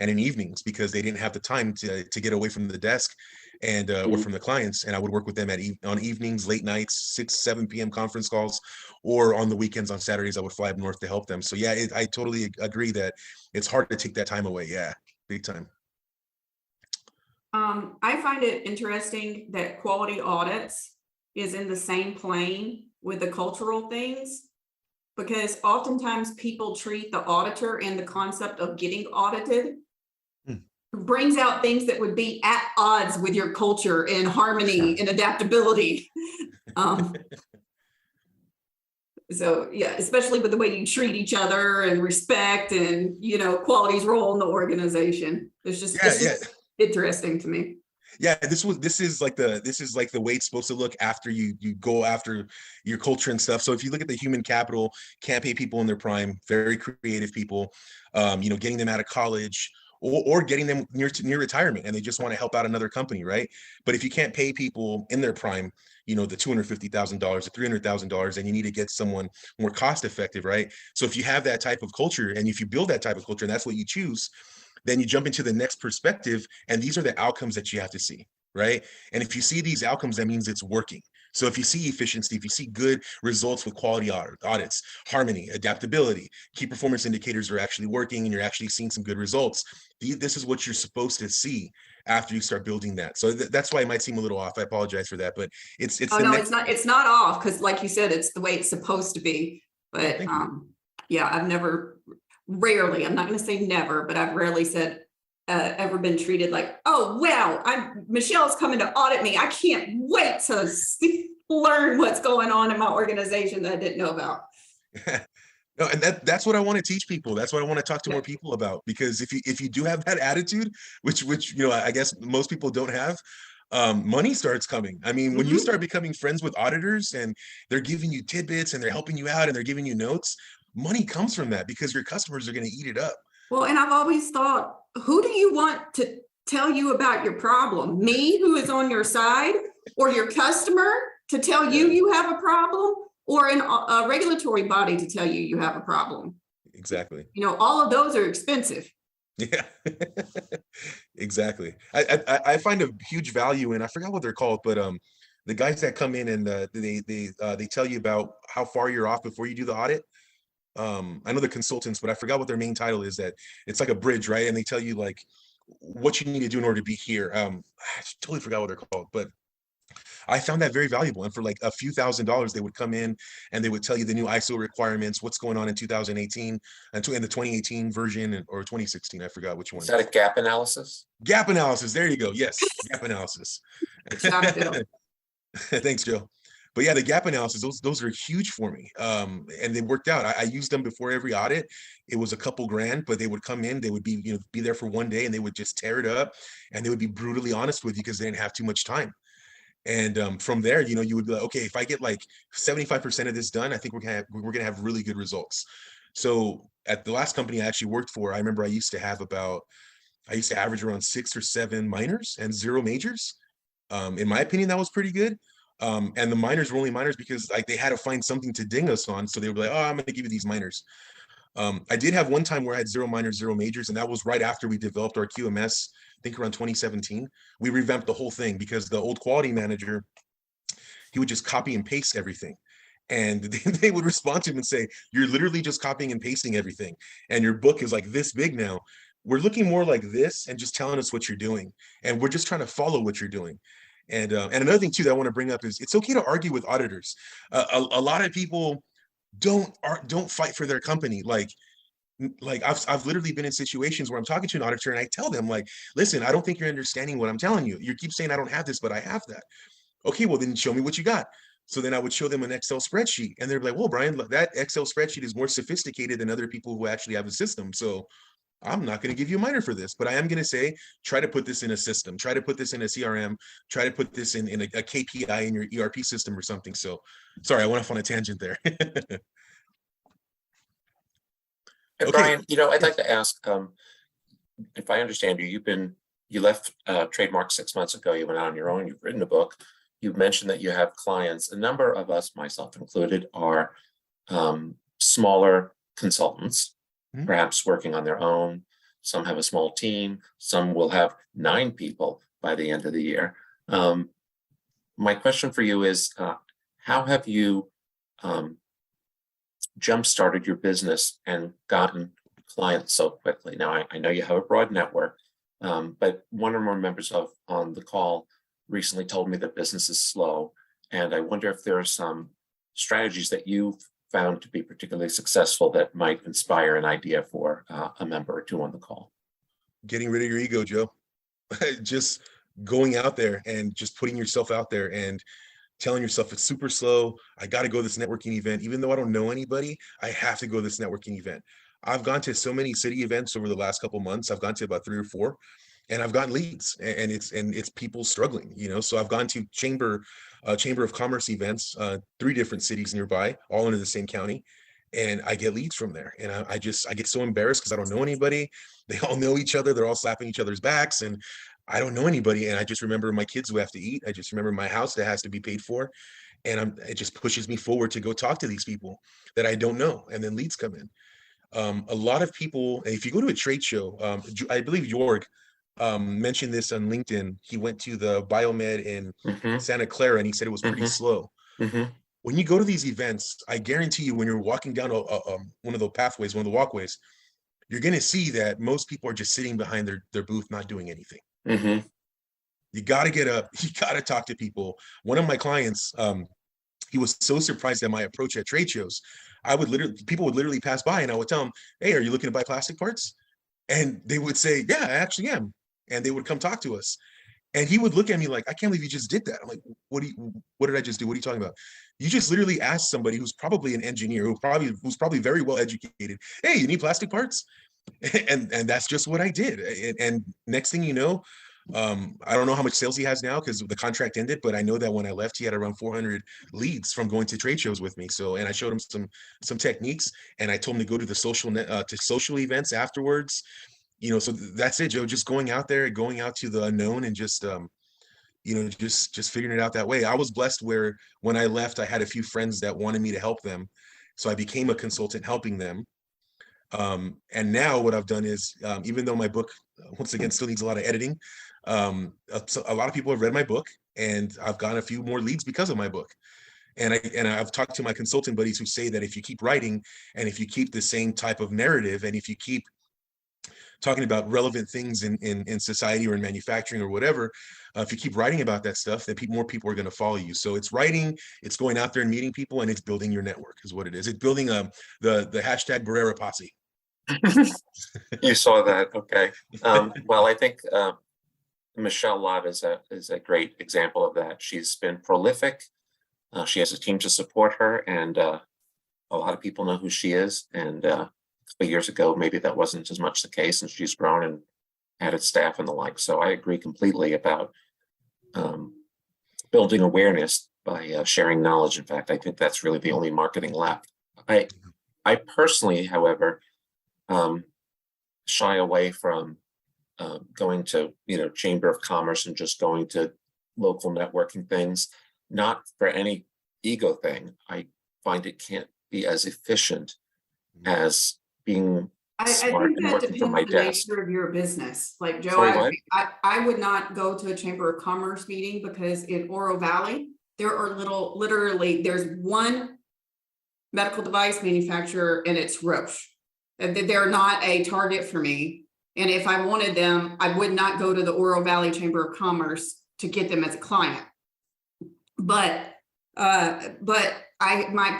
and in evenings because they didn't have the time to get away from the desk and or from the clients. And I would work with them on evenings, late nights, 6-7 p.m. conference calls, or on the weekends on Saturdays I would fly up north to help them. So yeah, I totally agree that it's hard to take that time away. Yeah, big time.
I find it interesting that quality audits is in the same plane with the cultural things, because oftentimes people treat the auditor and the concept of getting audited brings out things that would be at odds with your culture and harmony and adaptability. So yeah, especially with the way you treat each other and respect and, quality's role in the organization. It's just interesting to me.
Yeah, this is like the way it's supposed to look after you go after your culture and stuff. So if you look at the human capital, can't pay people in their prime, very creative people, getting them out of college or getting them near retirement, and they just want to help out another company, right? But if you can't pay people in their prime, the $250,000, the $300,000, and you need to get someone more cost effective, right? So if you have that type of culture, and if you build that type of culture, and that's what you choose, then you jump into the next perspective, and these are the outcomes that you have to see, right? And if you see these outcomes, that means it's working. So if you see efficiency, if you see good results with quality audits, harmony, adaptability, key performance indicators are actually working, and you're actually seeing some good results, this is what you're supposed to see after you start building that. So that's why it might seem a little off. I apologize for that, but it's
it's not off, because like you said, it's the way it's supposed to be. But yeah, rarely, I'm not going to say never, but I've rarely said ever been treated like, oh, well, Michelle's coming to audit me. I can't wait to learn what's going on in my organization that I didn't know about.
No, and that's what I want to teach people. That's what I want to talk to more people about, because if you do have that attitude, which I guess most people don't have, money starts coming. I mean, when you start becoming friends with auditors and they're giving you tidbits and they're helping you out and they're giving you notes, money comes from that because your customers are going to eat it up.
Well, and I've always thought, who do you want to tell you about your problem? Me, who is on your side, or your customer to tell you have a problem, or a regulatory body to tell you have a problem?
Exactly.
All of those are expensive.
Yeah, exactly. I find a huge value in, I forgot what they're called, but the guys that come in and they tell you about how far you're off before you do the audit. I know the consultants, but I forgot what their main title is. That it's like a bridge, right? And they tell you like what you need to do in order to be here. I totally forgot what they're called, but I found that very valuable. And for like a few $1,000s, they would come in and they would tell you the new ISO requirements, what's going on in 2018 and in the 2018 version or 2016. I forgot which one.
Is that a gap analysis?
Gap analysis. There you go. Yes, gap analysis.
Good job, Bill.
Thanks, Joe. But yeah, the gap analysis, those are huge for me. And they worked out. I used them before every audit. It was a couple grand, but they would come in, they would be, be there for one day and they would just tear it up and they would be brutally honest with you because they didn't have too much time. And from there, you would be like, okay, if I get like 75% of this done, I think we're gonna have really good results. So at the last company I actually worked for, I remember I used to average around 6 or 7 minors and 0 majors. In my opinion, that was pretty good. And the minors were only minors because like they had to find something to ding us on. So they would be like, oh, I'm going to give you these minors. I did have one time where I had 0 minors, 0 majors, and that was right after we developed our QMS, I think around 2017. We revamped the whole thing because the old quality manager, he would just copy and paste everything. And they would respond to him and say, you're literally just copying and pasting everything. And your book is like this big now. We're looking more like this and just telling us what you're doing. And we're just trying to follow what you're doing. And another thing too that I want to bring up is it's okay to argue with auditors. A lot of people don't fight for their company. Like I've literally been in situations where I'm talking to an auditor and I tell them like, listen, I don't think you're understanding what I'm telling you. You keep saying I don't have this, but I have that. Okay, well then show me what you got. So then I would show them an Excel spreadsheet and they're like, well, Brian, look, that Excel spreadsheet is more sophisticated than other people who actually have a system. So I'm not going to give you a minor for this, but I am going to say, try to put this in a system, try to put this in a CRM, try to put this in a KPI in your ERP system or something. So sorry, I went off on a tangent there.
And
Okay.
Brian, I'd like to ask, if I understand you, you left Trademark 6 months ago, you went out on your own, you've written a book, you've mentioned that you have clients. A number of us, myself included, are smaller consultants, perhaps working on their own. Some have a small team. Some will have 9 people by the end of the year. My question for you is, how have you jump-started your business and gotten clients so quickly? Now, I know you have a broad network, but one or more members on the call recently told me that business is slow. And I wonder if there are some strategies that you've found to be particularly successful that might inspire an idea for a member or two on the call.
Getting rid of your ego, Joe. Just going out there and just putting yourself out there and telling yourself it's super slow. I got to go to this networking event. Even though I don't know anybody, I have to go to this networking event. I've gone to so many city events over the last couple of months. I've gone to about 3 or 4 and I've gotten leads and it's people struggling, So I've gone to Chamber of Commerce events, 3 different cities nearby, all under the same county. And I get leads from there. And I get so embarrassed because I don't know anybody. They all know each other. They're all slapping each other's backs. And I don't know anybody. And I just remember my kids who have to eat. I just remember my house that has to be paid for. And it just pushes me forward to go talk to these people that I don't know. And then leads come in. A lot of people, if you go to a trade show, I believe Jorg mentioned this on LinkedIn. He went to the Biomed in Santa Clara and he said it was pretty slow. When you go to these events, I guarantee you when you're walking down one of the pathways, one of the walkways, you're going to see that most people are just sitting behind their booth, not doing anything. You got to get up. You got to talk to people. One of my clients, he was so surprised at my approach at trade shows. People would literally pass by and I would tell them, hey, are you looking to buy plastic parts? And they would say, yeah, I actually am. And they would come talk to us. And he would look at me like, I can't believe you just did that. I'm like, what did I just do? What are you talking about? You just literally asked somebody who's probably an engineer, who's probably very well educated. Hey, you need plastic parts? And that's just what I did. And next thing you know, I don't know how much sales he has now because the contract ended, but I know that when I left, he had around 400 leads from going to trade shows with me. So, and I showed him some techniques, and I told him to go to the social events afterwards. So that's it, Joe. Just going out there, going out to the unknown, and just figuring it out that way. I was blessed where when I left, I had a few friends that wanted me to help them, so I became a consultant helping them. And now what I've done is, even though my book, once again, still needs a lot of editing, a lot of people have read my book, and I've gotten a few more leads because of my book. And I've talked to my consultant buddies who say that if you keep writing, and if you keep the same type of narrative, and if you keep talking about relevant things in society or in manufacturing or whatever, if you keep writing about that stuff, then more people are going to follow you. So it's writing, it's going out there and meeting people, and it's building your network is what it is. It's building the hashtag Barrera posse.
You saw that. Okay. Well, I think Michelle Lott is a great example of that. She's been prolific. She has a team to support her, and a lot of people know who she is. And a couple of years ago, maybe that wasn't as much the case, and she's grown and added staff and the like. So I agree completely about building awareness by sharing knowledge. In fact, I think that's really the only marketing left. I personally, however, shy away from going to, Chamber of Commerce and just going to local networking things, not for any ego thing. I find it can't be as efficient as being
I
smart
think
and
that
working
depends
from my
on the
desk.
nature of your business. Like Joe,
Sorry, what?
I would not go to a Chamber of Commerce meeting because in Oro Valley, there are literally, there's one medical device manufacturer and it's Roche. They're not a target for me. And if I wanted them, I would not go to the Oro Valley Chamber of Commerce to get them as a client. But my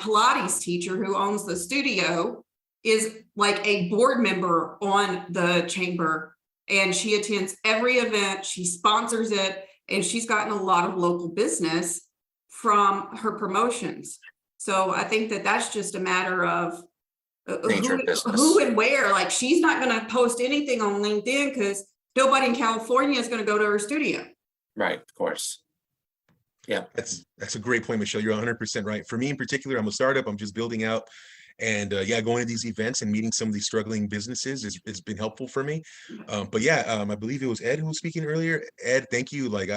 Pilates teacher who owns the studio is like a board member on the chamber, and she attends every event, she sponsors it, and she's gotten a lot of local business from her promotions. So I think that that's just a matter of who and where. Like, she's not going to post anything on LinkedIn because nobody in California is going to go to her studio.
Right, of course. Yeah,
that's a great point, Michelle. You're 100% right. For me in particular, I'm a startup. I'm just building out, and going to these events and meeting some of these struggling businesses it's been helpful for me. But yeah, I believe it was Ed who was speaking earlier. Ed, thank you. Like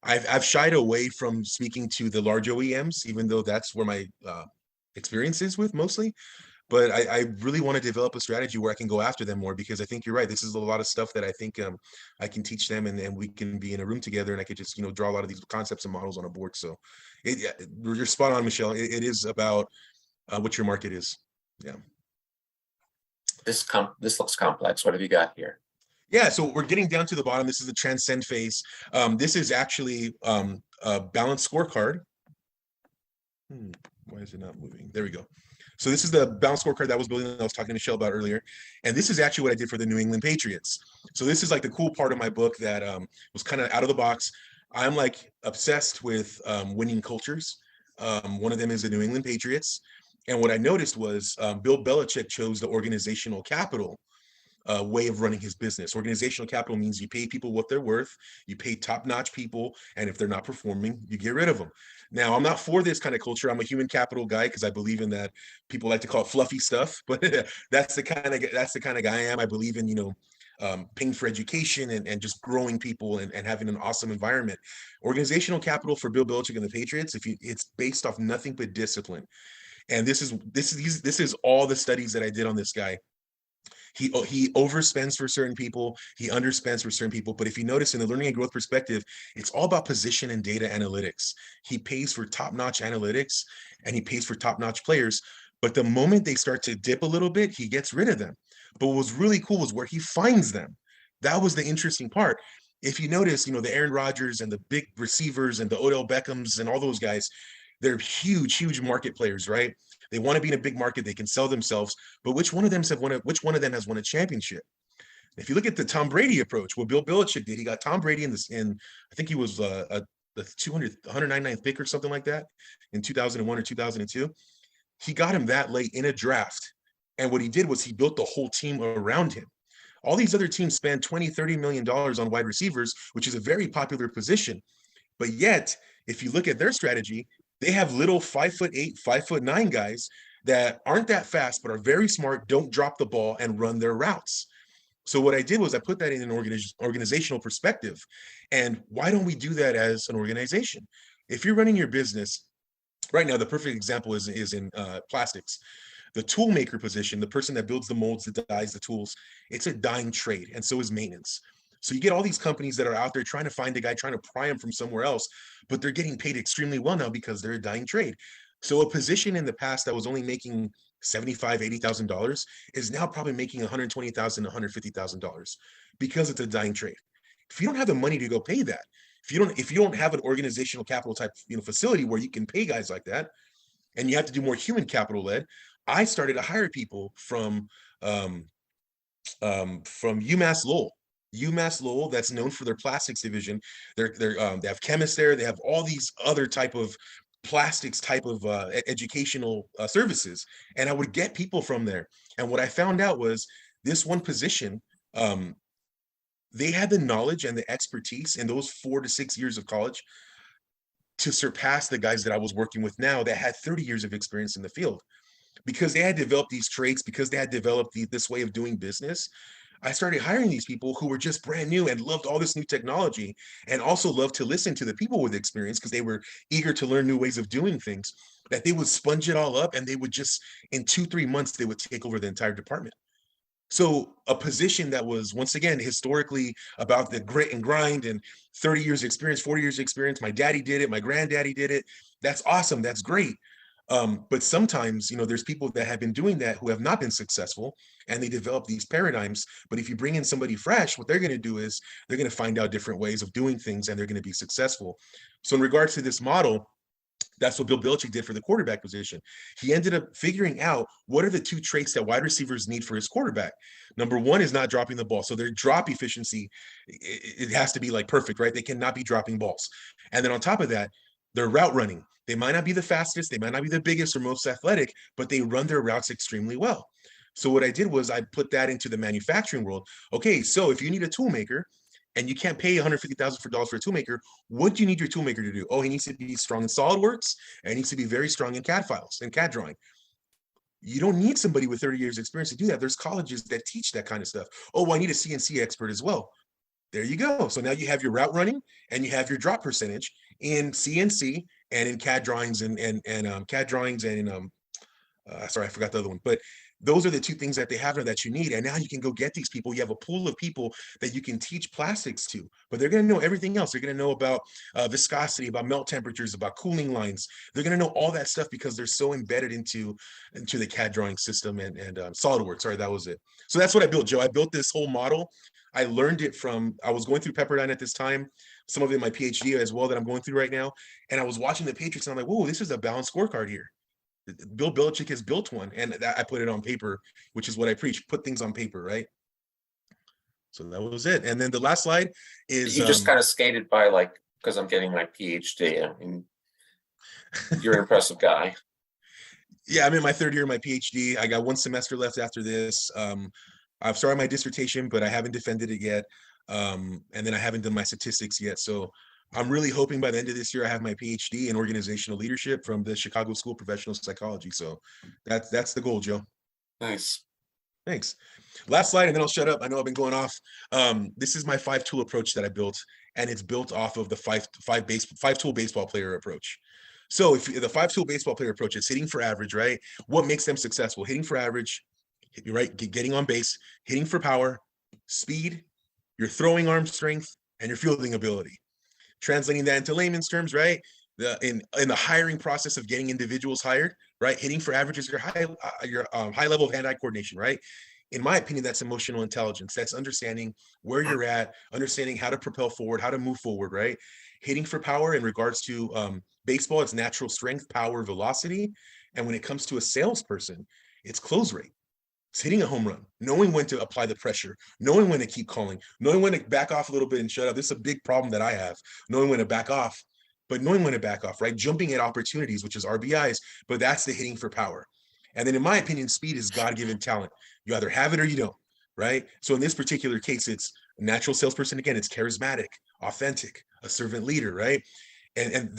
I've shied away from speaking to the large OEMs, even though that's where my experience is with mostly. But I really want to develop a strategy where I can go after them more, because I think you're right. This is a lot of stuff that I think I can teach them, and we can be in a room together, and I could just draw a lot of these concepts and models on a board. So you're spot on, Michelle. It is about what your market is. Yeah.
This looks complex. What have you got here?
Yeah, so we're getting down to the bottom. This is the transcend phase. This is actually a balanced scorecard. Why is it not moving? There we go. So this is the balanced scorecard that I was building, that I was talking to Michelle about earlier. And this is actually what I did for the New England Patriots. So this is like the cool part of my book that was kind of out of the box. I'm like obsessed with winning cultures. One of them is the New England Patriots. And what I noticed was Bill Belichick chose the organizational capital way of running his business. Organizational capital means you pay people what they're worth, you pay top-notch people, and if they're not performing, you get rid of them. Now, I'm not for this kind of culture. I'm a human capital guy because I believe in that. People like to call it fluffy stuff, but that's the kind of guy I am. I believe in paying for education and just growing people and having an awesome environment. Organizational capital for Bill Belichick and the Patriots, it's based off nothing but discipline. And this is all the studies that I did on this guy. He overspends for certain people, he underspends for certain people. But if you notice, in the learning and growth perspective, it's all about position and data analytics. He pays for top-notch analytics and he pays for top-notch players. But the moment they start to dip a little bit, he gets rid of them. But what was really cool was where he finds them. That was the interesting part. If you notice, the Aaron Rodgers and the big receivers and the Odell Beckhams and all those guys, they're huge market players, right? They want to be in a big market. They can sell themselves, but which one of them has won a championship? If you look at the Tom Brady approach, what Bill Belichick did, he got Tom Brady in I think he was the 199th pick or something like that in 2001 or 2002. He got him that late in a draft. And what he did was he built the whole team around him. All these other teams spend $20-30 million on wide receivers, which is a very popular position. But yet, if you look at their strategy, they have little 5'8", 5'9" guys that aren't that fast, but are very smart, don't drop the ball, and run their routes. So what I did was I put that in an organizational perspective. And why don't we do that as an organization? If you're running your business, right now, the perfect example is in plastics. The tool maker position, the person that builds the molds, the dies, the tools, it's a dying trade, and so is maintenance. So you get all these companies that are out there trying to find a guy, trying to pry him from somewhere else, but they're getting paid extremely well now because they're a dying trade. So a position in the past that was only making $75,000, $80,000 is now probably making $120,000, $150,000 because it's a dying trade. if you don't have the money to go pay that, if you don't have an organizational capital type, facility where you can pay guys like that, and you have to do more human capital led, I started to hire people from UMass Lowell. UMass Lowell, that's known for their plastics division. They have chemists there. They have all these other type of plastics type of educational services, and I would get people from there. And what I found out was this one position, they had the knowledge and the expertise in those 4 to 6 years of college to surpass the guys that I was working with now that had 30 years of experience in the field, because they had developed these traits, because they had developed this way of doing business. I started hiring these people who were just brand new and loved all this new technology, and also loved to listen to the people with experience because they were eager to learn new ways of doing things, that they would sponge it all up, and they would just, in 2-3 months, they would take over the entire department. So a position that was, once again, historically about the grit and grind and 30 years experience, 40 years experience. My daddy did it. My granddaddy did it. That's awesome. That's great. But sometimes, there's people that have been doing that who have not been successful, and they develop these paradigms. But if you bring in somebody fresh, what they're going to do is they're going to find out different ways of doing things, and they're going to be successful. So in regards to this model, that's what Bill Belichick did for the quarterback position. He ended up figuring out what are the 2 traits that wide receivers need for his quarterback. Number 1 is not dropping the ball. So their drop efficiency, it has to be like perfect, right? They cannot be dropping balls. And then on top of that, their route running. They might not be the fastest, they might not be the biggest or most athletic, but they run their routes extremely well. So what I did was I put that into the manufacturing world. Okay, so if you need a tool maker, and you can't pay $150,000 for a toolmaker, what do you need your toolmaker to do? Oh, he needs to be strong in SolidWorks, and he needs to be very strong in CAD files and CAD drawing. You don't need somebody with 30 years experience to do that. There's colleges that teach that kind of stuff. Oh, well, I need a CNC expert as well. There you go. So now you have your route running, and you have your drop percentage in CNC and in CAD drawings and CAD drawings and in sorry, I forgot the other one. But those are the 2 things that they have there that you need. And now you can go get these people. You have a pool of people that you can teach plastics to, but they're going to know everything else. They're going to know about viscosity, about melt temperatures, about cooling lines. They're going to know all that stuff because they're so embedded into the CAD drawing system and SolidWorks. Sorry, that was it. So that's what I built, Joe. I built this whole model. I learned it I was going through Pepperdine at this time, some of it in my PhD as well that I'm going through right now. And I was watching the Patriots, and I'm like, whoa, this is a balanced scorecard here. Bill Belichick has built one, and I put it on paper, which is what I preach. Put things on paper, right? So that was it. And then the last slide is
you just kind of skated by, like, because I'm getting my PhD. I mean, you're an impressive guy.
Yeah, I'm in my 3rd year of my PhD. I got 1 semester left after this. I've started my dissertation, but I haven't defended it yet. And then I haven't done my statistics yet. So I'm really hoping by the end of this year, I have my PhD in organizational leadership from the Chicago School of Professional Psychology. So that's the goal, Joe.
Nice.
Thanks. Last slide, and then I'll shut up. I know I've been going off. This is my 5-tool approach that I built, and it's built off of the 5-tool baseball player approach. So if the 5-tool baseball player approach is hitting for average, right? What makes them successful? Hitting for average, right? Getting on base, hitting for power, speed, your throwing arm strength, and your fielding ability. Translating that into layman's terms, right? In the hiring process of getting individuals hired, right? Hitting for average is your high level of hand-eye coordination, right? In my opinion, that's emotional intelligence. That's understanding where you're at, understanding how to propel forward, how to move forward, right? Hitting for power in regards to baseball, it's natural strength, power, velocity. And when it comes to a salesperson, it's close rate. It's hitting a home run, knowing when to apply the pressure, knowing when to keep calling, knowing when to back off a little bit and shut up. This is a big problem that I have, knowing when to back off, but knowing when to back off, right? Jumping at opportunities, which is RBIs, but that's the hitting for power. And then in my opinion, speed is God-given talent. You either have it or you don't, right? So in this particular case, it's a natural salesperson. Again, it's charismatic, authentic, a servant leader, right? And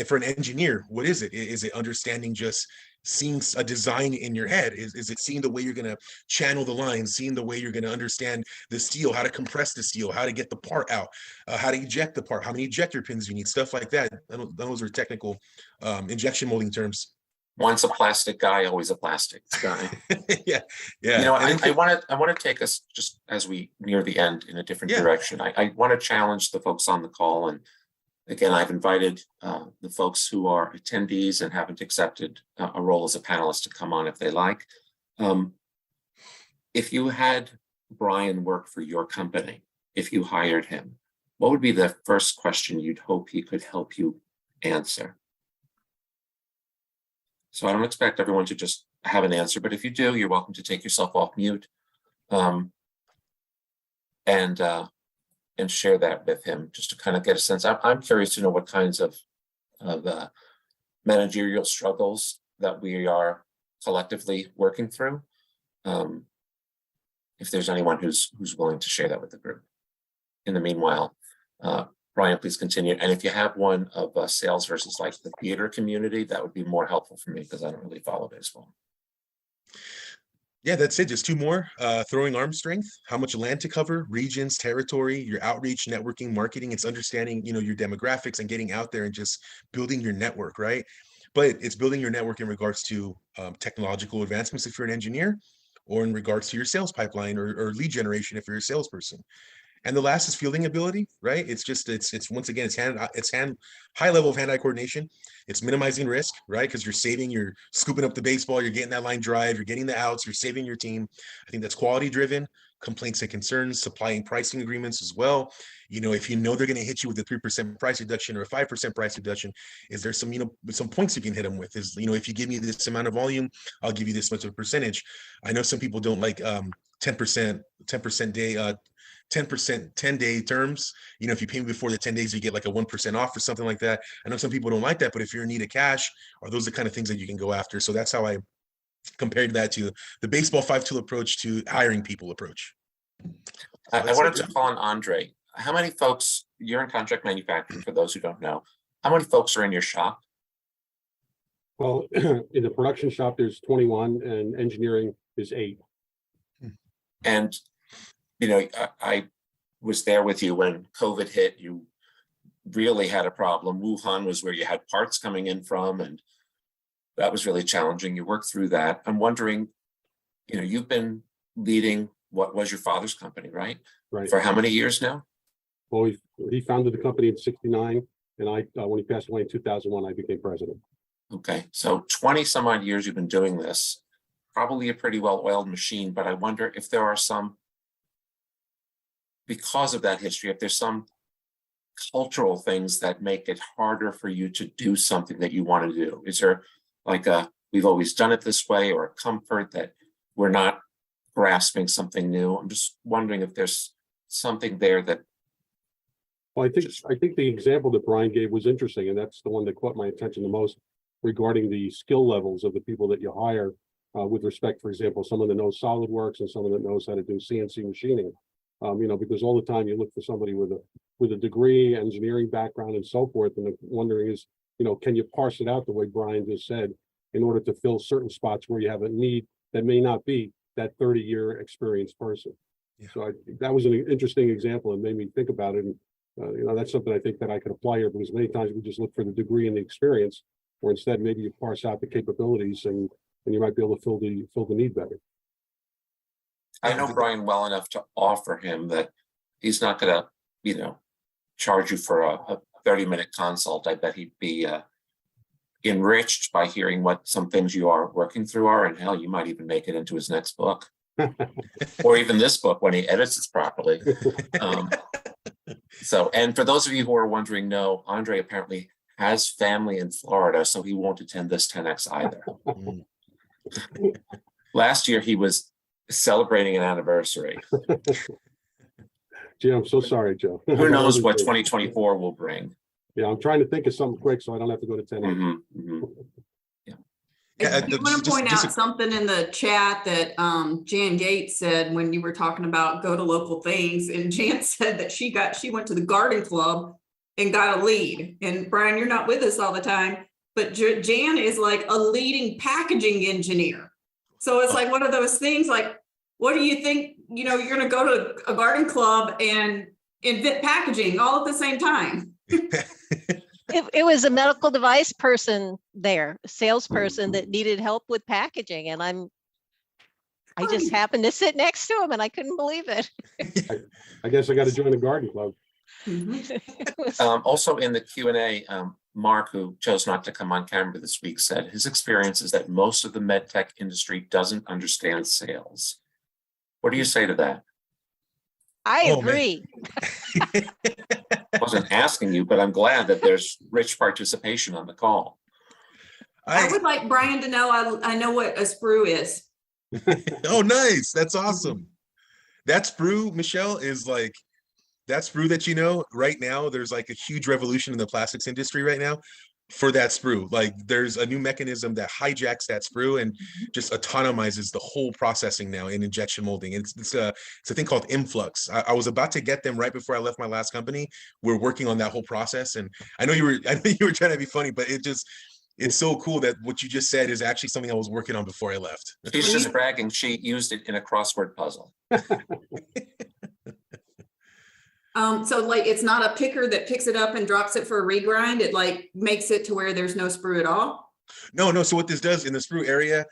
for an engineer, what is it? Is it understanding just seeing a design in your head? Is it seeing the way you're going to channel the lines, seeing the way you're going to understand the steel, how to compress the steel, how to get the part out, how to eject the part, how many ejector pins you need, stuff like that. Those are technical injection molding terms.
Once a plastic guy, always a plastics guy.
yeah.
You know, I want to take us, just as we near the end, in a different direction. I want to challenge the folks on the call. And again, I've invited the folks who are attendees and haven't accepted a role as a panelist to come on if they like. If you had Bryan work for your company, if you hired him, what would be the first question you'd hope he could help you answer? So I don't expect everyone to just have an answer, but if you do, you're welcome to take yourself off mute and share that with him, just to kind of get a sense. I'm curious to know what kinds of managerial struggles that we are collectively working through. If there's anyone who's willing to share that with the group. In the meanwhile, Bryan, please continue. And if you have one of sales versus like the theater community, that would be more helpful for me because I don't really follow baseball.
Yeah, that's it. Just two more. Throwing arm strength, how much land to cover, regions, territory, your outreach, networking, marketing. It's understanding, your demographics and getting out there and just building your network, right? But it's building your network in regards to technological advancements if you're an engineer, or in regards to your sales pipeline or lead generation if you're a salesperson. And the last is fielding ability, right? It's once again, it's high level of hand-eye coordination. It's minimizing risk, right? Because you're scooping up the baseball, you're getting that line drive, you're getting the outs, you're saving your team. I think that's quality driven, complaints and concerns, supplying pricing agreements as well. If they're going to hit you with a 3% price reduction or a 5% price reduction, is there some points you can hit them with? If you give me this amount of volume, I'll give you this much of a percentage. I know some people don't like 10% day, 10% 10-day terms. If you pay me before the 10 days, you get like a 1% off or something like that. I know some people don't like that, but if you're in need of cash, are those the kind of things that you can go after? So that's how I compared that to the baseball 5-tool approach to hiring people approach.
I wanted to call on Andre. How many folks, you're in contract manufacturing, for those who don't know, how many folks are in your shop?
Well, in the production shop, there's 21 and engineering is 8.
And, I was there with you when COVID hit. You really had a problem. Wuhan was where you had parts coming in from, and that was really challenging. You worked through that. I'm wondering, you've been leading what was your father's company, right?
Right.
For how many years now?
Well, he founded the company in '69, and I, when he passed away in 2001, I became president.
Okay, so 20 some odd years you've been doing this, probably a pretty well-oiled machine, but I wonder if there are some, because of that history, if there's some cultural things that make it harder for you to do something that you want to do. Is there like we've always done it this way, or a comfort that we're not grasping something new? I'm just wondering if there's something there that.
Well, I think the example that Bryan gave was interesting, and that's the one that caught my attention the most regarding the skill levels of the people that you hire with respect, for example, someone that knows SolidWorks and someone that knows how to do CNC machining. Because all the time you look for somebody with a degree, engineering background, and so forth. And the wondering is, can you parse it out the way Bryan just said, in order to fill certain spots where you have a need that may not be that 30-year experienced person. Yeah. So that was an interesting example and made me think about it. And that's something I think that I could apply here, because many times we just look for the degree and the experience, or instead maybe you parse out the capabilities and you might be able to fill the need better.
I know Bryan well enough to offer him that he's not going to, charge you for a 30-minute consult. I bet he'd be enriched by hearing what some things you are working through are, and hell, you might even make it into his next book, or even this book when he edits it properly. And for those of you who are wondering, no, Andre apparently has family in Florida, so he won't attend this 10X either. Last year, he was celebrating an anniversary.
Gee, I'm so sorry, Joe.
Who knows what 2024 will bring?
Yeah, I'm trying to think of something quick so I don't have to go to 10.
Yeah.
I do want to point out something in the chat that Jan Gates said when you were talking about go to local things, and Jan said that she went to the garden club and got a lead. And Bryan, you're not with us all the time, but Jan is like a leading packaging engineer. So it's like one of those things like, what do you think, you're going to go to a garden club and invent packaging all at the same time?
It was a medical device person there, a salesperson that needed help with packaging. And I just happened to sit next to him and I couldn't believe it.
I guess I got to join the garden club.
Also in the Q&A, Mark, who chose not to come on camera this week, said his experience is that most of the med tech industry doesn't understand sales. What do you say to that?
I agree.
wasn't asking you, but I'm glad that there's rich participation on the call.
I would like Brian to know I know what a sprue is.
Oh, nice. That's awesome. That sprue, Michelle, is like, that sprue that you know, right now, there's like a huge revolution in the plastics industry right now for that sprue. Like there's a new mechanism that hijacks that sprue and just autonomizes the whole processing now in injection molding. It's a thing called influx. I was about to get them right before I left my last company. We're working on that whole process. And I know you were trying to be funny, but it's so cool that what you just said is actually something I was working on before I left.
She's just bragging. She used it in a crossword puzzle.
So like it's not a picker that picks it up and drops it for a regrind. It like makes it to where there's no sprue at all.
No. So what this does in the sprue area,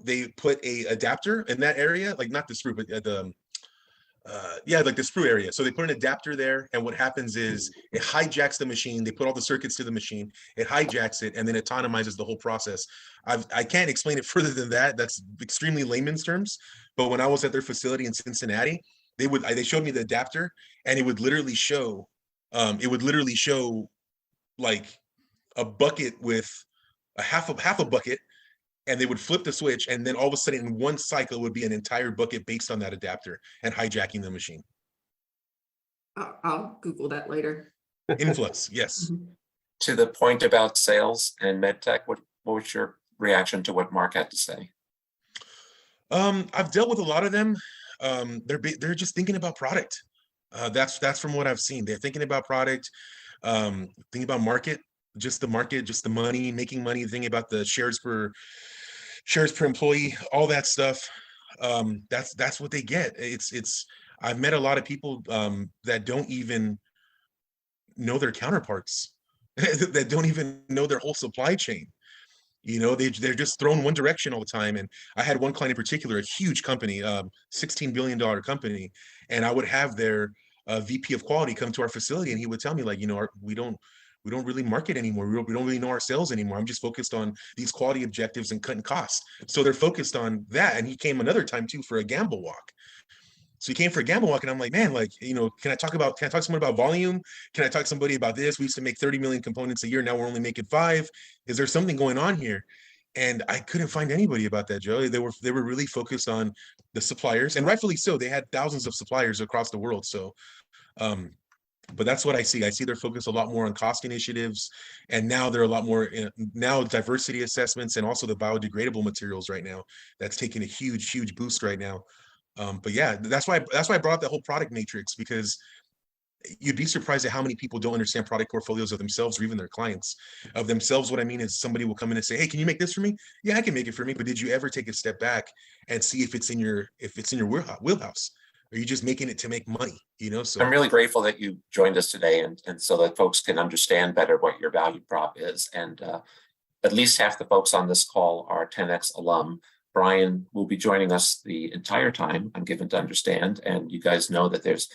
they put a adapter in that area, like not the sprue, but like the sprue area. So they put an adapter there, and what happens is it hijacks the machine. They put all the circuits to the machine, it hijacks it, and then autonomizes the whole process. I can't explain it further than that. That's extremely layman's terms. But when I was at their facility in Cincinnati, they showed me the adapter, and it would literally show like a bucket with a half a bucket, and they would flip the switch, and then all of a sudden in one cycle would be an entire bucket based on that adapter and hijacking the machine.
I'll Google that later.
Influx, yes.
To the point about sales and medtech, what was your reaction to what Mark had to say?
I've dealt with a lot of them. They're just thinking about product. That's from what I've seen. They're thinking about product, thinking about market, just the money, making money, thinking about the shares per employee, all that stuff. That's what they get. I've met a lot of people that don't even know their counterparts, that don't even know their whole supply chain. You know, they're just thrown one direction all the time. And I had one client in particular, a huge company, $16 billion company, and I would have their VP of quality come to our facility, and he would tell me, like, you know, we don't really market anymore. We don't really know our sales anymore. I'm just focused on these quality objectives and cutting costs. So they're focused on that. And he came another time too for a gamble walk. So he came for a gamble walk, and I'm like, man, like, you know, can I talk to someone about volume? Can I talk to somebody about this? We used to make 30 million components a year. Now we're only making 5. Is there something going on here? And I couldn't find anybody about that, Joe. They were really focused on the suppliers, and rightfully so. They had thousands of suppliers across the world. So, but that's what I see. I see they're focused a lot more on cost initiatives, and now they're a lot more now diversity assessments, and also the biodegradable materials right now. That's taking a huge boost right now. But yeah, that's why I brought up that whole product matrix, because you'd be surprised at how many people don't understand product portfolios of themselves or even their clients. Of themselves, what I mean is somebody will come in and say, hey, can you make this for me? Yeah, I can make it for me. But did you ever take a step back and see if it's in your wheelhouse? Are you just making it to make money? You know, so
I'm really grateful that you joined us today, and so that folks can understand better what your value prop is. And at least half the folks on this call are 10X alum. Bryan will be joining us the entire time, I'm given to understand. And you guys know that there's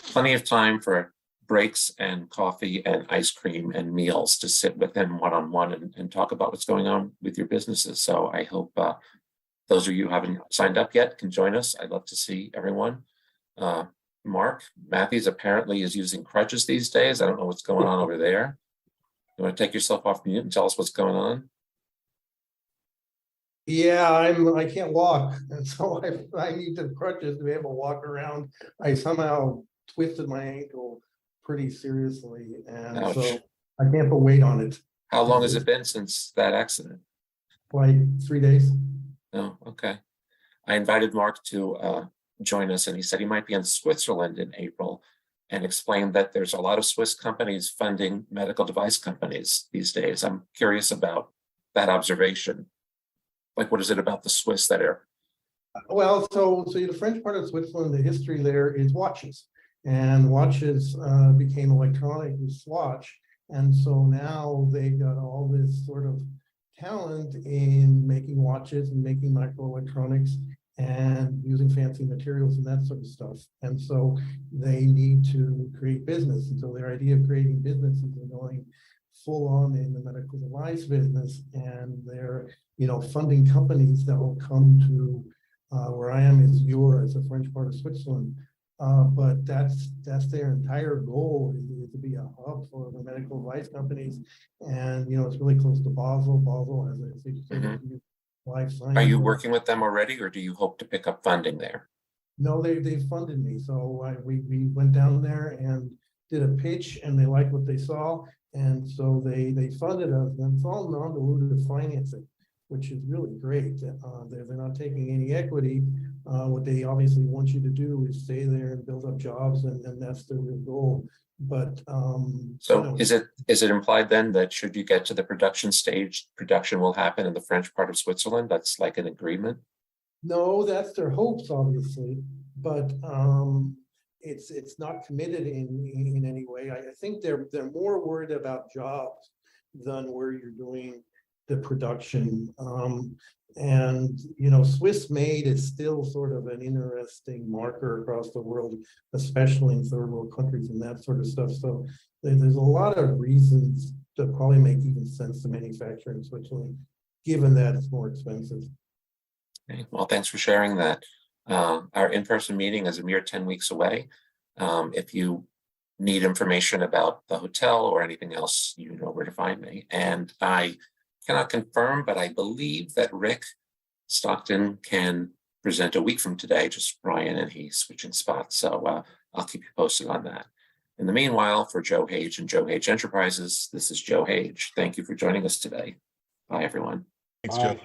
plenty of time for breaks and coffee and ice cream and meals to sit with him one-on-one and talk about what's going on with your businesses. So I hope those of you who haven't signed up yet can join us. I'd love to see everyone. Mark Matthews apparently is using crutches these days. I don't know what's going on over there. You want to take yourself off mute and tell us what's going on?
Yeah, I can't walk, and so I need the crutches to be able to walk around. I somehow twisted my ankle pretty seriously, and
Ouch.
so I can't put weight on it.
How long has it been since that accident?
Like 3 days.
Oh, okay. I invited Mark to join us, and he said he might be in Switzerland in April, and explained that there's a lot of Swiss companies funding medical device companies these days. I'm curious about that observation. Like, what is it about the Swiss that are?
Well, so the French part of Switzerland, the history there is watches, and watches became electronic with Swatch, and so now they've got all this sort of talent in making watches and making microelectronics and using fancy materials and that sort of stuff. And so they need to create business, and so their idea of creating business is going full on in the medical device business, and they're funding companies that will come to where I am is Jura, it's a French part of Switzerland, But that's their entire goal is to be a hub for the medical device companies. And, you know, it's really close to Basel. Basel has a life science.
Are you working with them already, or do you hope to pick up funding there?
No, they funded me. So we went down there and did a pitch, and they liked what they saw. And so they funded us, and it's all non-dilutive financing, which is really great. They're not taking any equity. What they obviously want you to do is stay there and build up jobs, and that's the real goal. But
so
you know,
is it implied then that should you get to the production stage, production will happen in the French part of Switzerland? That's like an agreement?
no, that's their hopes, obviously, but it's not committed in any way. I think they're more worried about jobs than where you're doing the production. And you know, Swiss made is still sort of an interesting marker across the world, especially in third world countries and that sort of stuff. So there's a lot of reasons to probably make even sense to manufacture in Switzerland, given that it's more expensive.
Okay. Well, thanks for sharing that. Our in-person meeting is a mere 10 weeks away. If you need information about the hotel or anything else, you know where to find me. And I cannot confirm, but I believe that Rick Stockton can present a week from today, just Bryan and he switching spots. So I'll keep you posted on that. In the meanwhile, for Joe Hage and Joe Hage Enterprises, this is Joe Hage. Thank you for joining us today. Bye, everyone.
Thanks, Joe.